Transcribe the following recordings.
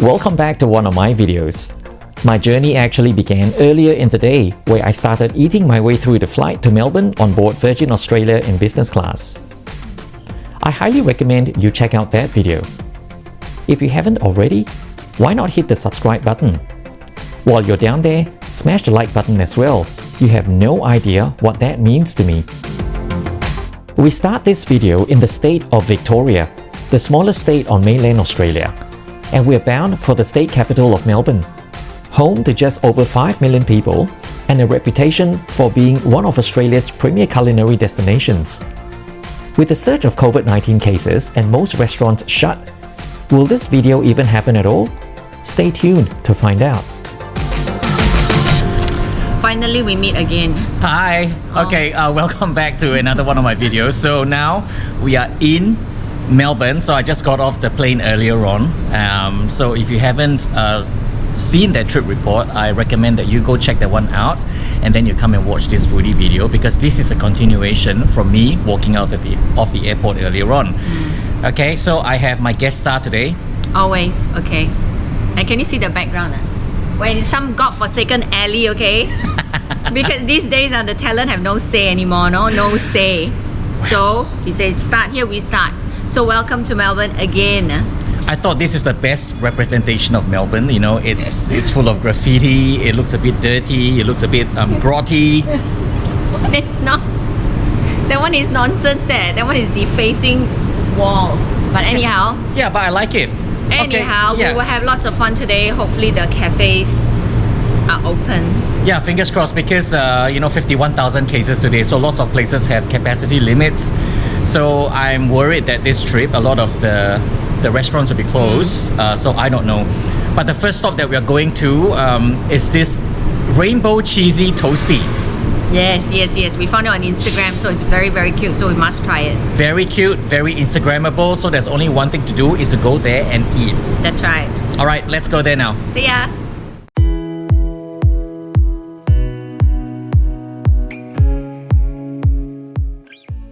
Welcome back to one of my videos. My journey actually began earlier in the day where I started eating my way through the flight to Melbourne on board Virgin Australia in business class. I highly recommend you check out that video. If you haven't already, why not hit the subscribe button? While you're down there, smash the like button as well. You have no idea what that means to me. We start this video in the state of Victoria, the smallest state on mainland Australia, and we're bound for the state capital of Melbourne, home to just over 5 million people and a reputation for being one of Australia's premier culinary destinations. With the surge of COVID-19 cases and most restaurants shut, will this video even happen at all? Stay tuned to find out. Finally, we meet again. Hi. Okay, welcome back to another one of my videos. So now we are in Melbourne. So I just got off the plane earlier on. So if you haven't seen that trip report, I recommend that you go check that one out and then you come and watch this Foodie video, because this is a continuation from me walking out of the airport earlier on. Okay, so I have my guest star today. Always, okay. And can you see the background? We're in some godforsaken alley, okay? Because these days the talent have no say anymore, no say. So he said, start here, we start. So welcome to Melbourne again. I thought this is the best representation of Melbourne. You know, it's full of graffiti. It looks a bit dirty. It looks a bit grotty. It's not. That one is nonsense. That one is defacing walls. But anyhow. Yeah, but I like it. Anyhow, okay, yeah. We will have lots of fun today. Hopefully the cafes are open. Yeah, fingers crossed, because 51,000 cases today, so lots of places have capacity limits. So I'm worried that this trip, a lot of the restaurants will be closed. So I don't know. But the first stop that we are going to is this rainbow cheesy toastie. Yes. We found it on Instagram, so it's very, very cute. So we must try it. Very cute, very Instagrammable. So there's only one thing to do, is to go there and eat. That's right. All right, let's go there now. See ya.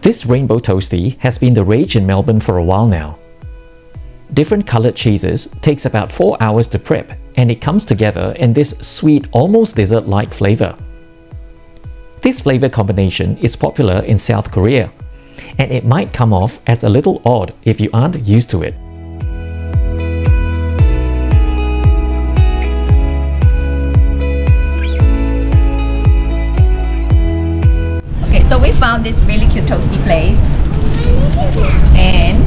This rainbow toastie has been the rage in Melbourne for a while now. Different coloured cheeses takes about 4 hours to prep, and it comes together in this sweet, almost dessert-like flavour. This flavour combination is popular in South Korea, and it might come off as a little odd if you aren't used to it. So we found this really cute toasty place, and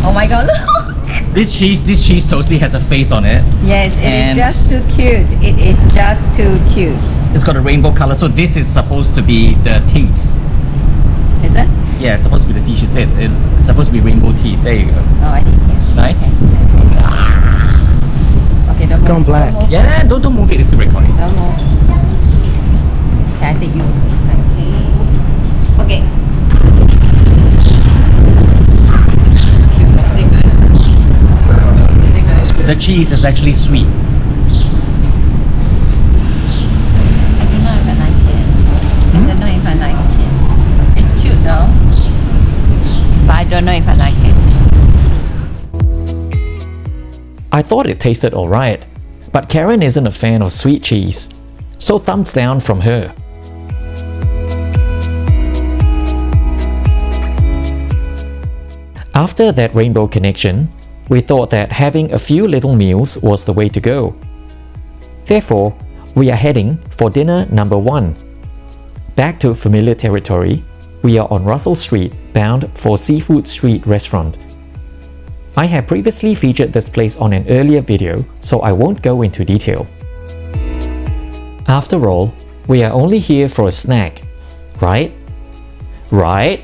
oh my god, look! This cheese toastie has a face on it. Yes, it is just too cute. It is just too cute. It's got a rainbow color, so this is supposed to be the teeth. Is it? Yeah, it's supposed to be the teeth. She said it's supposed to be rainbow teeth. There you go. Oh, I didn't hear. Nice. Okay, don't move. gone black. Don't move. Yeah, don't move it. It's still recording. Don't move. Okay, I think you also inside. Okay. The cheese is actually sweet. I don't know if I like it. I don't know if I like it. It's cute though, but I don't know if I like it. I thought it tasted alright, but Karen isn't a fan of sweet cheese, so thumbs down from her. After that rainbow connection, we thought that having a few little meals was the way to go. Therefore, we are heading for dinner number 1. Back to familiar territory, we are on Russell Street, bound for Seafood Street Restaurant. I have previously featured this place on an earlier video, so I won't go into detail. After all, we are only here for a snack, right? Right?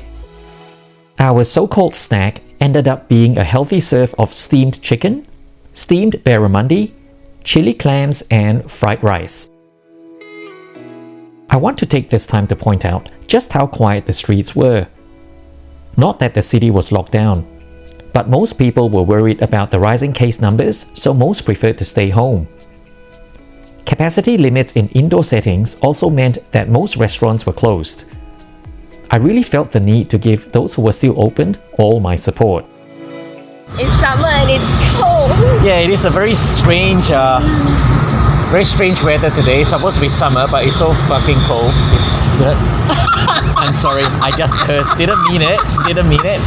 Our so-called snack ended up being a healthy serve of steamed chicken, steamed barramundi, chili clams and fried rice. I want to take this time to point out just how quiet the streets were. Not that the city was locked down, but most people were worried about the rising case numbers, so most preferred to stay home. Capacity limits in indoor settings also meant that most restaurants were closed. I really felt the need to give those who were still open all my support. It's summer and it's cold. Yeah, it is a very strange weather today. It's supposed to be summer, but it's so fucking cold. I'm sorry, I just cursed. Didn't mean it,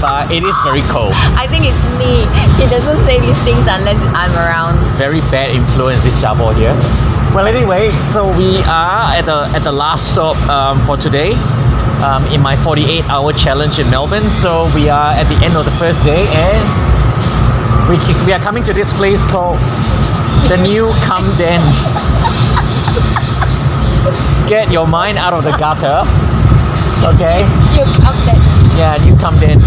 but it is very cold. I think it's me. He doesn't say these things unless I'm around. Very bad influence, this jabo here. Well, anyway, so we are at the last stop for today in my 48-hour challenge in Melbourne. So we are at the end of the first day, and we are coming to this place called the new Kum Den. Get your mind out of the gutter. Okay. You Kum Den. Yeah, new Kum Den.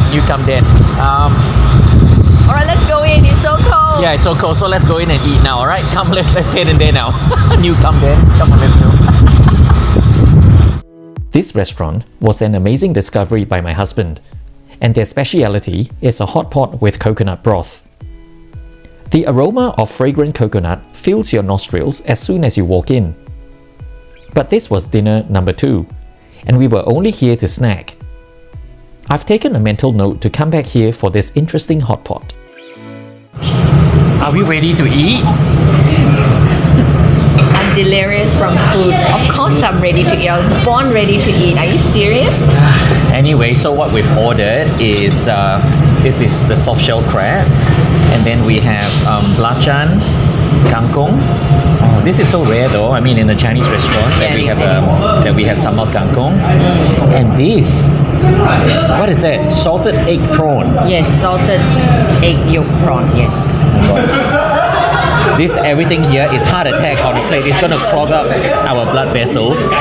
Alright, let's go in. It's so cold. Yeah, it's so cold. So let's go in and eat now. All right, come. Let's head in there now. New Kum Den. Come on, let's go. This restaurant was an amazing discovery by my husband, and their speciality is a hot pot with coconut broth. The aroma of fragrant coconut fills your nostrils as soon as you walk in. But this was dinner number 2, and we were only here to snack. I've taken a mental note to come back here for this interesting hot pot. Are we ready to eat? I'm delirious from food. Of course I'm ready to eat. I was born ready to eat. Are you serious? Anyway, so what we've ordered is this is the soft shell crab, and then we have belacan, kangkong. Oh, this is so rare though. I mean, in a Chinese restaurant that we have sambal kangkong, and this, what is that? Salted egg prawn. Yes, salted egg yolk prawn. Yes. This everything here is heart attack on a plate. It's gonna clog up our blood vessels.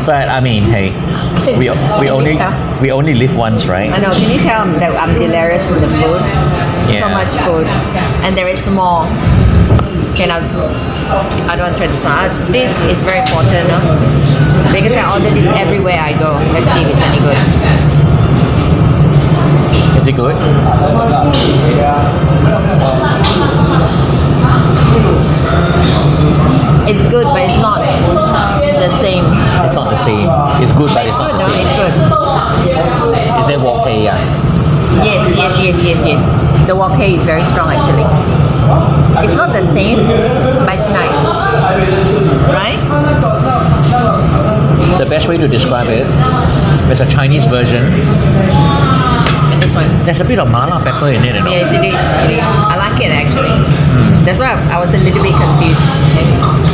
But I mean, hey, we only live once, right? I know. Can you tell that I'm delirious from the food? Yeah. So much food, and there is more. Okay, now I don't want to try this one. This is very important, no? Because I order this everywhere I go. Let's see if it's any good. Is it good? It's good, but it's not the same. It's not the same. It's good, but it's not the No, same. it's good. Is there wok hei? Yes. The wok hei is very strong actually. It's not the same, but it's nice. Right? The best way to describe it is a Chinese version. And this one. There's a bit of mala pepper in it, you know? Yes, it is. I like it actually. That's why I was a little bit confused.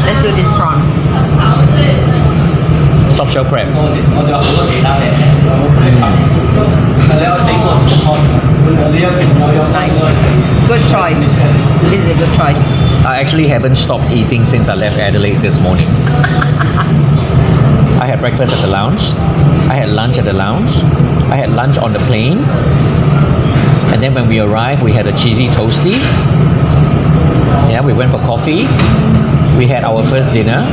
Let's do this prawn. Soft shell crab. Nice. Good choice. This is a good choice. I actually haven't stopped eating since I left Adelaide this morning. I had breakfast at the lounge. I had lunch at the lounge. I had lunch on the plane. And then when we arrived, we had a cheesy toastie. Yeah, we went for coffee. We had our first dinner.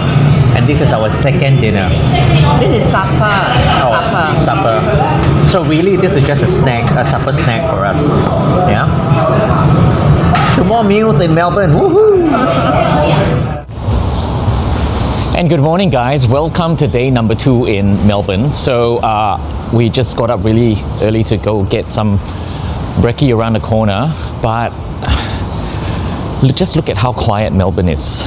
And this is our second dinner. This is supper. Supper. So really, this is just a snack, a supper snack for us. Yeah. 2 more meals in Melbourne. Woohoo! And good morning, guys. Welcome to day number 2 in Melbourne. So we just got up really early to go get some brekkie around the corner, but just look at how quiet Melbourne is.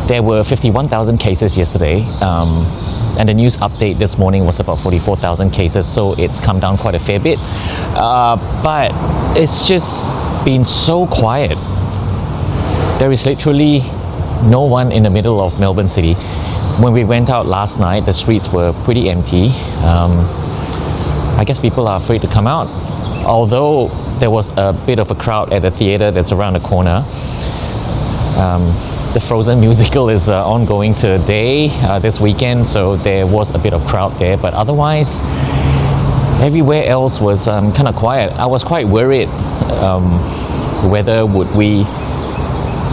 There were 51,000 cases yesterday, and the news update this morning was about 44,000 cases, so it's come down quite a fair bit. But it's just been so quiet. There is literally no one in the middle of Melbourne City. When we went out last night, the streets were pretty empty. I guess people are afraid to come out, although there was a bit of a crowd at the theatre that's around the corner. The Frozen musical is ongoing today, this weekend, so there was a bit of crowd there, but otherwise everywhere else was kind of quiet. I was quite worried whether would we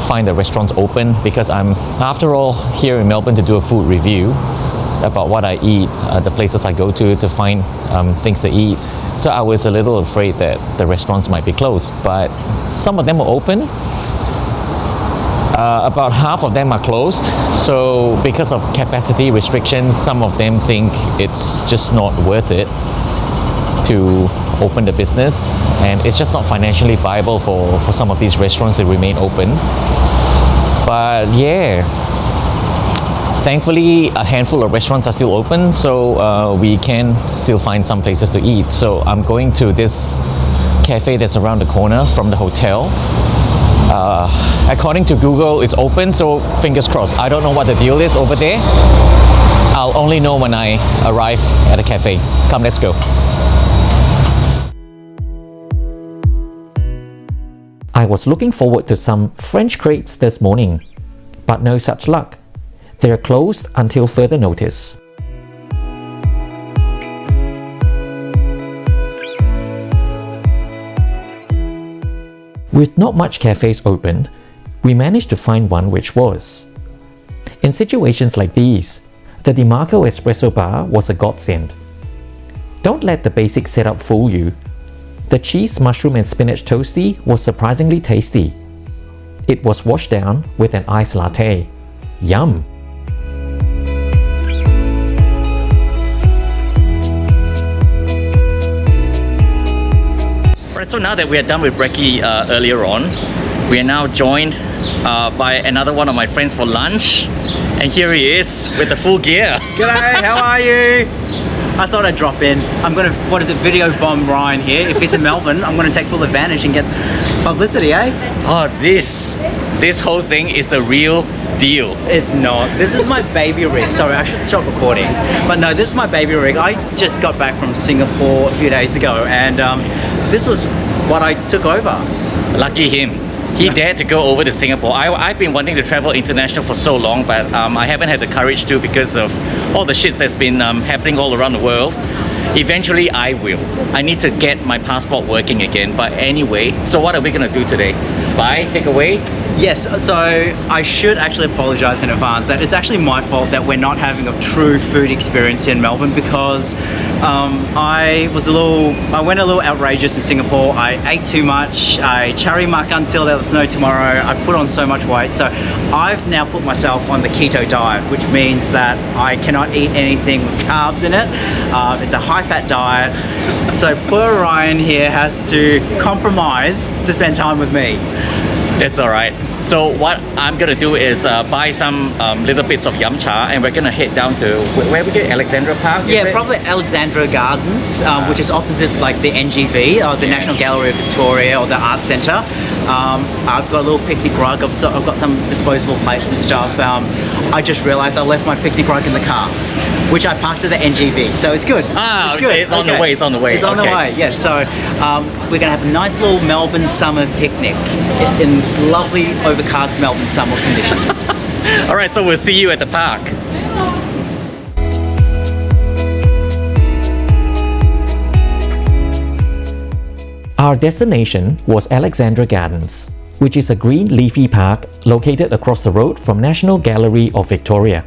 find the restaurants open, because I'm, after all, here in Melbourne to do a food review about what I eat, the places I go to find things to eat. So I was a little afraid that the restaurants might be closed, but some of them were open. About half of them are closed, so because of capacity restrictions, some of them think it's just not worth it. to open the business, and it's just not financially viable for some of these restaurants to remain open. But yeah, thankfully a handful of restaurants are still open, so we can still find some places to eat. So I'm going to this cafe that's around the corner from the hotel. According to Google, it's open, so fingers crossed. I don't know what the deal is over there. I'll only know when I arrive at the cafe. Come, let's go. I was looking forward to some French crepes this morning, but no such luck. They're closed until further notice. With not much cafes opened, we managed to find one which was. In situations like these, the DeMarco Espresso Bar was a godsend. Don't let the basic setup fool you. The cheese, mushroom and spinach toastie was surprisingly tasty. It was washed down with an iced latte. Yum! Alright, so now that we are done with brekkie earlier on, we are now joined by another one of my friends for lunch. And here he is with the full gear. G'day, how are you? I thought I'd drop in. I'm gonna, video bomb Ryan here. If he's in Melbourne, I'm gonna take full advantage and get publicity, eh? Oh, this whole thing is the real deal. It's not. This is my baby rig. Sorry, I should stop recording. But no, this is my baby rig. I just got back from Singapore a few days ago, and this was what I took over. Lucky him. He dared to go over to Singapore. I've been wanting to travel international for so long, but I haven't had the courage to because of all the shit that's been happening all around the world. Eventually I will. I need to get my passport working again. But anyway, so what are we gonna do today? Buy, take away? Yes, so I should actually apologise in advance that it's actually my fault that we're not having a true food experience in Melbourne, because I went a little outrageous in Singapore. I ate too much. I cherry muck until there was no tomorrow. I put on so much weight. So I've now put myself on the keto diet, which means that I cannot eat anything with carbs in it. It's a high-fat diet. So poor Ryan here has to compromise to spend time with me. That's alright. So what I'm gonna do is buy some little bits of yum cha, and we're gonna head down to where we get Alexandra Park. Yeah, probably Alexandra Gardens, which is opposite like the NGV, or the National Gallery of Victoria, or the Art Centre. I've got a little picnic rug. I've got some disposable plates and stuff. I just realised I left my picnic rug in the car, which I parked at the NGV, so it's good. It's good. It's on the way. It's on the way. It's on the way. Yes. So we're gonna have a nice little Melbourne summer picnic in lovely overcast Melbourne summer conditions. All right. So we'll see you at the park. Our destination was Alexandra Gardens, which is a green leafy park located across the road from National Gallery of Victoria.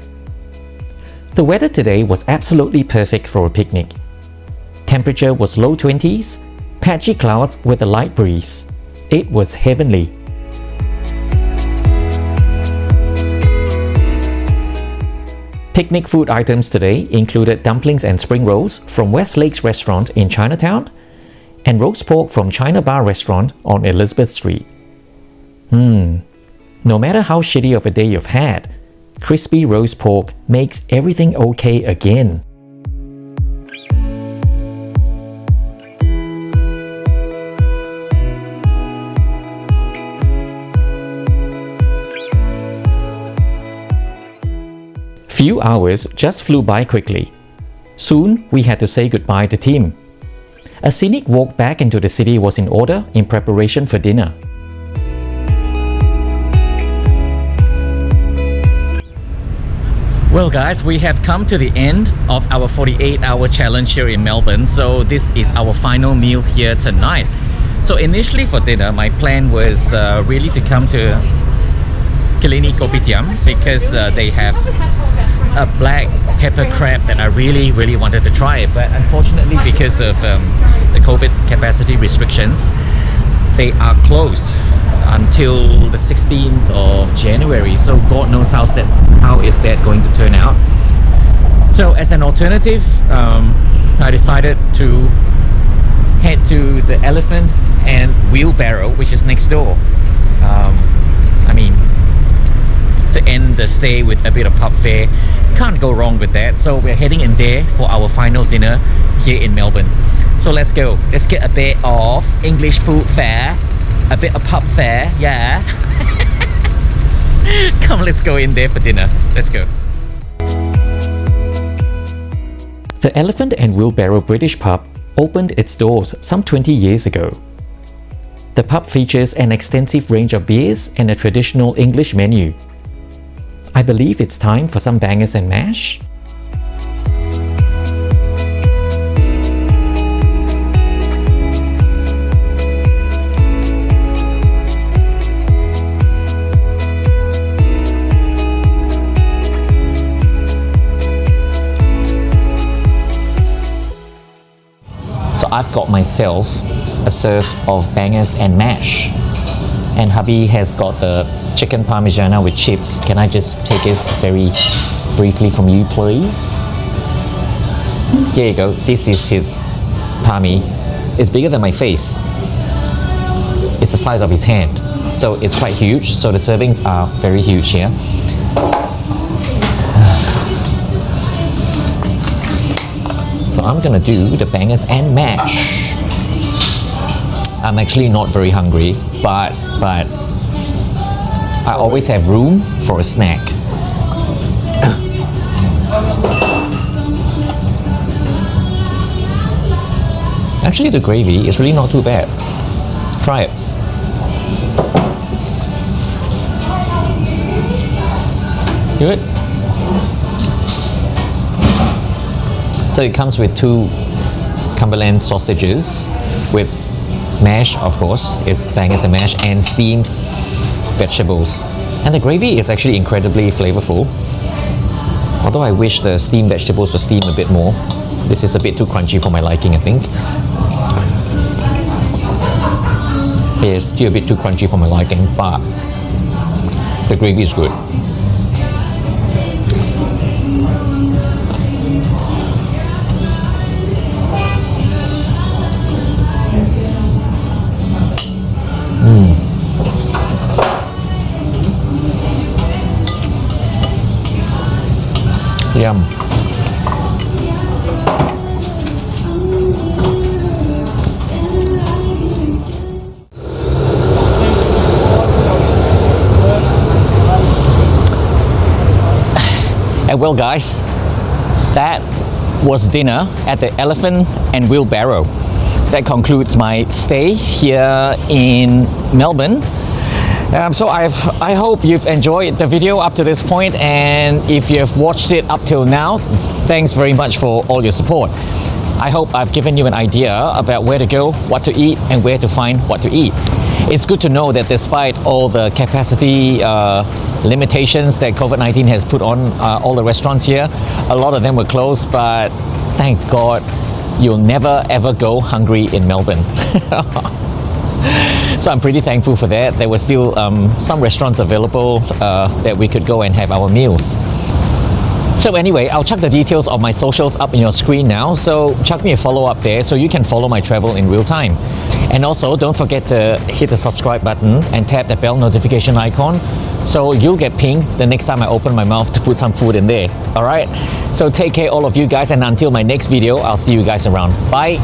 The weather today was absolutely perfect for a picnic. Temperature was low 20s, patchy clouds with a light breeze. It was heavenly. Picnic food items today included dumplings and spring rolls from West Lakes Restaurant in Chinatown and roast pork from China Bar Restaurant on Elizabeth Street. No matter how shitty of a day you've had, crispy roast pork makes everything okay again. Few hours just flew by quickly. Soon we had to say goodbye to Tim. A scenic walk back into the city was in order in preparation for dinner. Well guys, we have come to the end of our 48-hour challenge here in Melbourne. So this is our final meal here tonight. So initially for dinner, my plan was really to come to Killiney Kopitiam because they have a black pepper crab that I really wanted to try. But unfortunately, because of the COVID capacity restrictions, they are closed until the 16th of January. So God knows how is that going to turn out. So as an alternative, I decided to head to the Elephant and Wheelbarrow, which is next door. I mean, to end the stay with a bit of pub fare, can't go wrong with that. So we're heading in there for our final dinner here in Melbourne. So let's go. Let's get a bit of English food fare, a bit of pub fare, yeah. Come, let's go in there for dinner. Let's go. The Elephant and Wheelbarrow British pub opened its doors some 20 years ago. The pub features an extensive range of beers and a traditional English menu. I believe it's time for some bangers and mash. So I've got myself a serve of bangers and mash, and hubby has got the chicken parmigiana with chips. Can I just take this very briefly from you, please? Here you go. This is his parmi. It's bigger than my face. It's the size of his hand, so it's quite huge. So the servings are very huge here. So I'm gonna do the bangers and mash. I'm actually not very hungry, but I always have room for a snack. Actually, the gravy is really not too bad. Try it. Good. So it comes with 2 Cumberland sausages with mash, of course, it's bangers and mash, and steamed vegetables. And the gravy is actually incredibly flavorful. Although I wish the steamed vegetables were steamed a bit more. This is a bit too crunchy for my liking, I think. It's still a bit too crunchy for my liking, but the gravy is good. Yum. And well guys, that was dinner at the Elephant and Wheelbarrow. That concludes my stay here in Melbourne. So I hope you've enjoyed the video up to this point, and if you've watched it up till now, thanks very much for all your support. I hope I've given you an idea about where to go, what to eat, and where to find what to eat. It's good to know that despite all the capacity limitations that COVID-19 has put on all the restaurants here, a lot of them were closed, but thank God you'll never ever go hungry in Melbourne. So I'm pretty thankful for that. There were still some restaurants available that we could go and have our meals. So anyway, I'll chuck the details of my socials up in your screen now, so chuck me a follow up there so you can follow my travel in real time. And also don't forget to hit the subscribe button and tap the bell notification icon so you'll get pinged the next time I open my mouth to put some food in there. Alright? So take care all of you guys, and until my next video, I'll see you guys around. Bye!